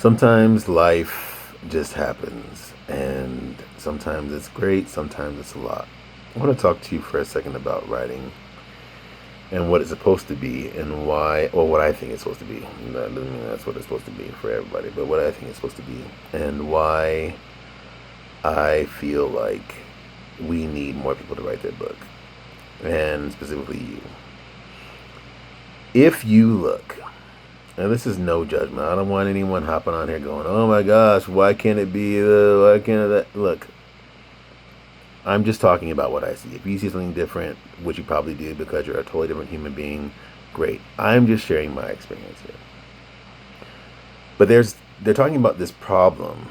Sometimes life just happens, and sometimes it's great, sometimes it's a lot. I want to talk to you for a second about writing and what it's supposed to be and why, or what I think it's supposed to be. That doesn't mean that's what it's supposed to be for everybody, but what I think it's supposed to be and why I feel like we need more people to write their book, and specifically you. If you look, and this is no judgment. I don't want anyone hopping on here going, "Oh my gosh, why can't it be? Why can't that?" Look, I'm just talking about what I see. If you see something different, which you probably do because you're a totally different human being, great. I'm just sharing my experience here. But they're talking about this problem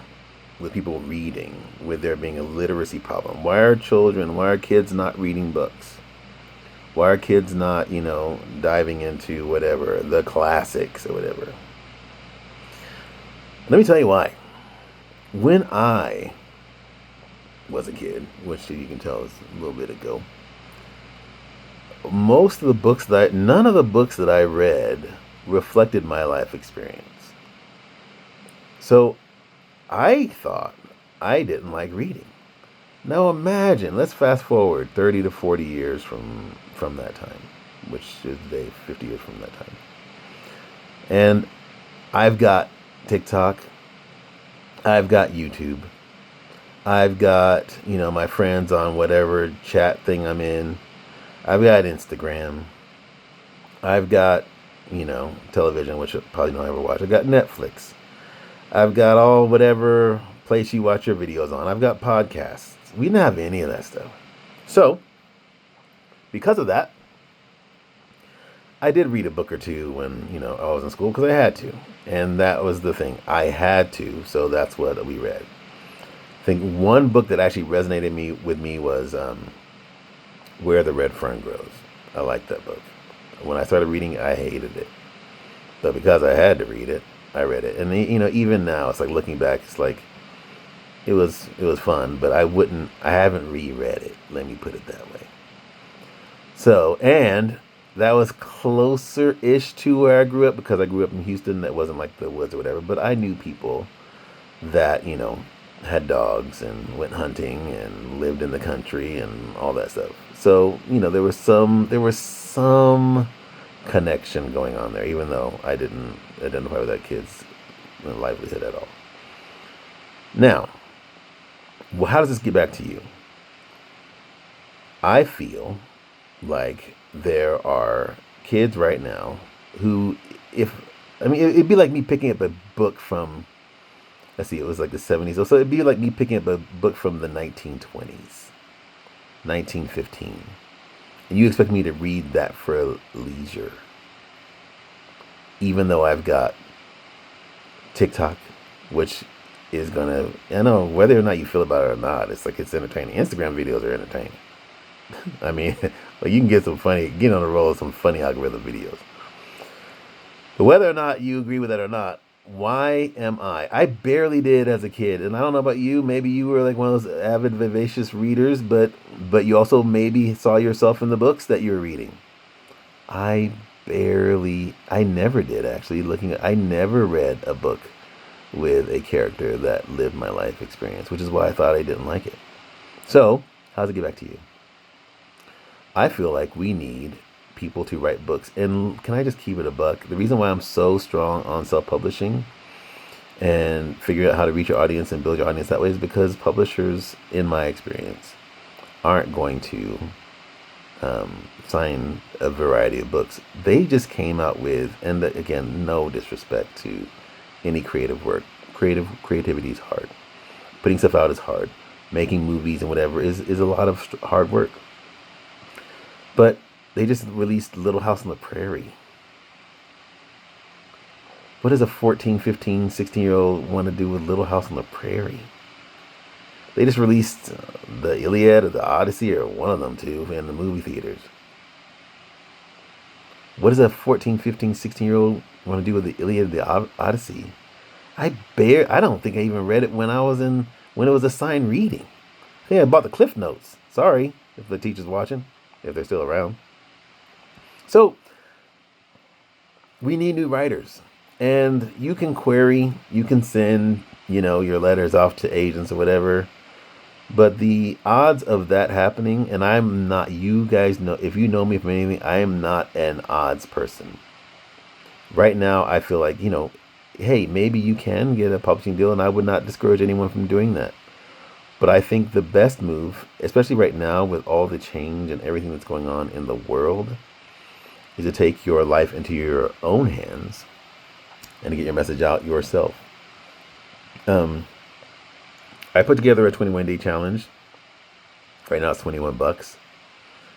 with people reading, with there being a literacy problem. Why are kids not reading books? Why are kids not, diving into whatever, the classics or whatever? Let me tell you why. When I was a kid, which you can tell is a little bit ago, none of the books that I read reflected my life experience. So I thought I didn't like reading. Now imagine, let's fast forward 30 to 40 years from that time, which is today 50 years from that time. And I've got TikTok, I've got YouTube, I've got, my friends on whatever chat thing I'm in. I've got Instagram. I've got, television, which I probably don't ever watch. I've got Netflix. I've got all whatever place you watch your videos on. I've got podcasts. We didn't have any of that stuff. So, because of that, I did read a book or two when, I was in school because I had to. And that was the thing. I had to, so that's what we read. I think one book that actually resonated with me was Where the Red Fern Grows. I liked that book. When I started reading it, I hated it. But because I had to read it, I read it. And, even now, it's like looking back, it's like, it was fun, but I haven't reread it. Let me put it that way. So, and that was closer-ish to where I grew up because I grew up in Houston. That wasn't like the woods or whatever, but I knew people that, had dogs and went hunting and lived in the country and all that stuff. So, there was some connection going on there, even though I didn't identify with that kid's livelihood at all. Now, how does this get back to you? I feel like there are kids right now who, it'd be like me picking up a book from, let's see, it was like the 70s. So it'd be like me picking up a book from the 1920s, 1915. And you expect me to read that for leisure, even though I've got TikTok, which is gonna, I know whether or not you feel about it or not, it's like it's entertaining. Instagram videos are entertaining. I mean, like you can get on the roll of some funny algorithm videos. But whether or not you agree with that or not, why am I? I barely did as a kid, and I don't know about you. Maybe you were like one of those avid, vivacious readers, but you also maybe saw yourself in the books that you were reading. I never did actually. I never read a book with a character that lived my life experience, which is why I thought I didn't like it. So, how does it get back to you? I feel like we need people to write books. And can I just keep it a buck? The reason why I'm so strong on self-publishing and figuring out how to reach your audience and build your audience that way is because publishers, in my experience, aren't going to sign a variety of books. They just came out with, and again, no disrespect to any creative work. Creativity is hard. Putting stuff out is hard. Making movies and whatever is a lot of hard work. But they just released Little House on the Prairie. What does a 14, 15, 16-year-old want to do with Little House on the Prairie? They just released the Iliad or the Odyssey or one of them two in the movie theaters. What does a 14, 15, 16-year-old want to do with the Iliad or the Odyssey? I don't think I even read it when it was assigned reading. I think I bought the Cliff Notes. Sorry if the teacher's watching, if they're still around. So, we need new writers. And you can query, you can send, your letters off to agents or whatever. But the odds of that happening, and I'm not, you guys know, if you know me from anything, I am not an odds person. Right now, I feel like, hey, maybe you can get a publishing deal, and I would not discourage anyone from doing that. But I think the best move, especially right now with all the change and everything that's going on in the world, is to take your life into your own hands and to get your message out yourself. I put together a 21-day challenge. Right now it's $21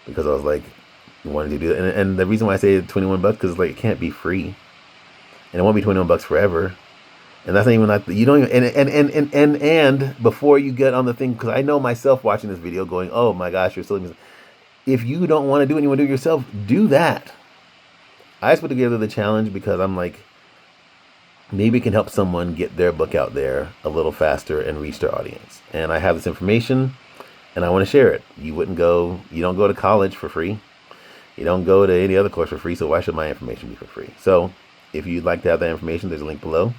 because I was like, wanted to do that. And the reason why I say $21 because like it can't be free, and it won't be $21 forever. And that's not even like you don't even and before you get on the thing, because I know myself watching this video going, oh my gosh, you're silly. If you don't want to do it, and you want to do it yourself, do that. I just put together the challenge because I'm like, maybe it can help someone get their book out there a little faster and reach their audience. And I have this information and I want to share it. You don't go to college for free. You don't go to any other course for free. So why should my information be for free? So if you'd like to have that information, there's a link below.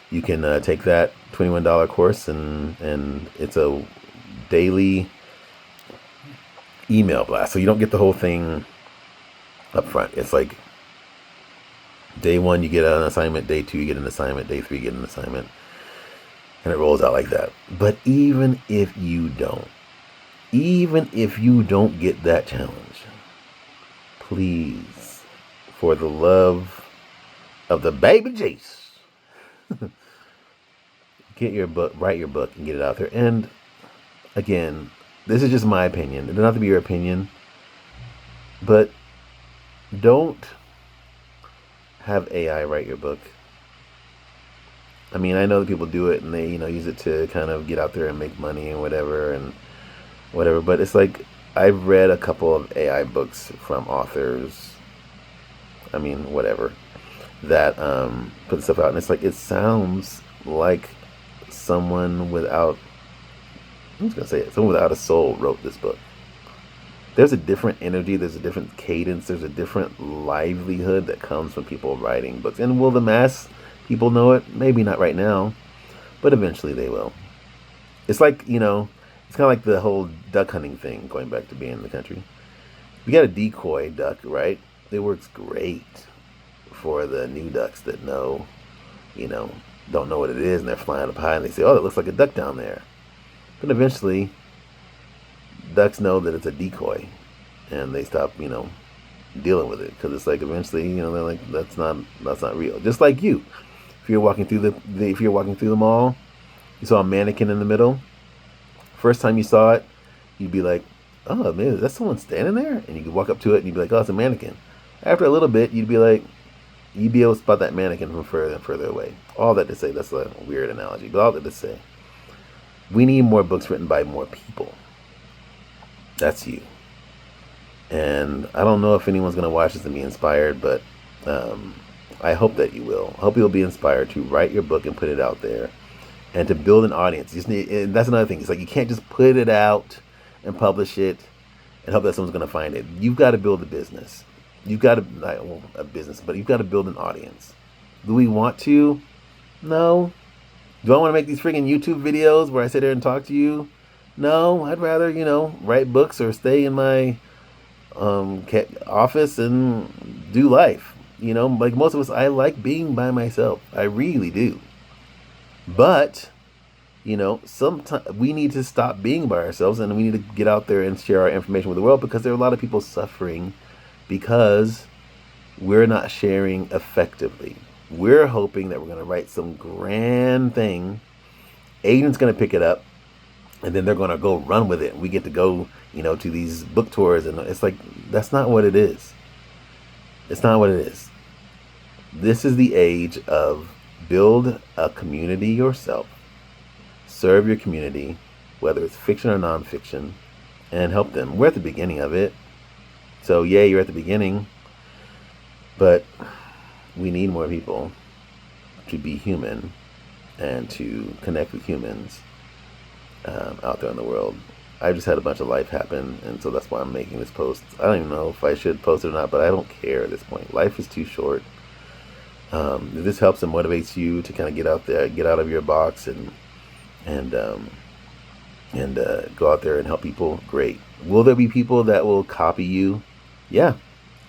You can take that $21 course and it's a daily email blast. So you don't get the whole thing up front. It's like day 1, you get an assignment. Day 2, you get an assignment. Day 3, you get an assignment. And it rolls out like that. But even if you don't get that challenge, please, for the love of the baby Jesus, get your book, write your book, and get it out there. And again, this is just my opinion. It doesn't have to be your opinion. But don't have AI write your book. I mean, I know that people do it and they, use it to kind of get out there and make money and whatever. But it's like, I've read a couple of AI books from authors, that put stuff out, and it's like, it sounds like someone without, someone without a soul wrote this book. There's a different energy, there's a different cadence, there's a different livelihood that comes from people writing books. And will the mass people know it? Maybe not right now, but eventually they will. It's like, it's kind of like the whole duck hunting thing, going back to being in the country. You got a decoy duck, right? It works great for the new ducks that know, don't know what it is, and they're flying up high and they say, oh, that looks like a duck down there. But eventually, ducks know that it's a decoy, and they stop, dealing with it, because it's like eventually, they're like, that's not real. Just like you, if you're walking through the mall, you saw a mannequin in the middle. First time you saw it, you'd be like, oh man, is that someone standing there? And you could walk up to it and you'd be like, oh, it's a mannequin. After a little bit, you'd be able to spot that mannequin from further and further away. All that to say, that's a weird analogy, but all that to say, we need more books written by more people. That's you. And I don't know if anyone's going to watch this and be inspired, but I hope that you will. I hope you'll be inspired to write your book and put it out there and to build an audience. And that's another thing. It's like, you can't just put it out and publish it and hope that someone's going to find it. You've got to build a business. You've got to, but you've got to build an audience. Do we want to? No. Do I want to make these freaking YouTube videos where I sit there and talk to you? No, I'd rather, write books or stay in my office and do life. Like most of us, I like being by myself. I really do. But, sometimes we need to stop being by ourselves, and we need to get out there and share our information with the world, because there are a lot of people suffering because we're not sharing effectively. We're hoping that we're going to write some grand thing. Agent's going to pick it up, and then they're going to go run with it. We get to go, to these book tours, and it's like, that's not what it is. It's not what it is. This is the age of build a community yourself, serve your community, whether it's fiction or nonfiction, and help them. We're at the beginning of it. So, yeah, you're at the beginning, but we need more people to be human and to connect with humans out there in the world. I just had a bunch of life happen, and so that's why I'm making this post. I don't even know if I should post it or not, but I don't care at this point. Life is too short If this helps and motivates you to kind of get out there, get out of your box, and go out there and help people, great. Will there be people that will copy you? Yeah.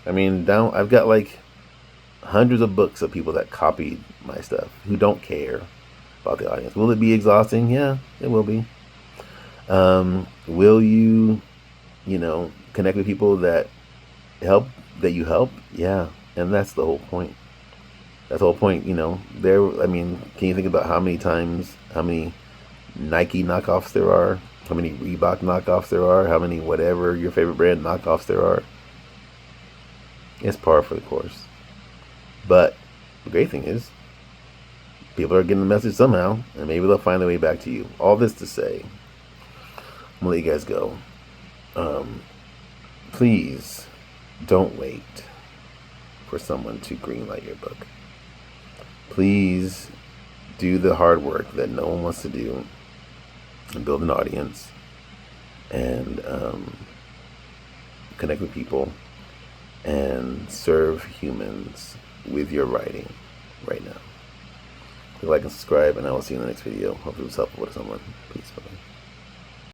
I mean, I've got like hundreds of books of people that copied my stuff who don't care about the audience. Will it be exhausting? Yeah, it will be. Will you, connect with people that you help? Yeah, and that's the whole point. That's the whole point. I mean, can you think about how many Nike knockoffs there are? How many Reebok knockoffs there are? How many whatever your favorite brand knockoffs there are? It's par for the course. But the great thing is, people are getting the message somehow, and maybe they'll find their way back to you. All this to say, I'm gonna let you guys go. Please don't wait for someone to greenlight your book. Please do the hard work that no one wants to do and build an audience and connect with people and serve humans with your writing right now. Click like and subscribe, and I will see you in the next video. Hopefully it was helpful to someone. Peace. Bye.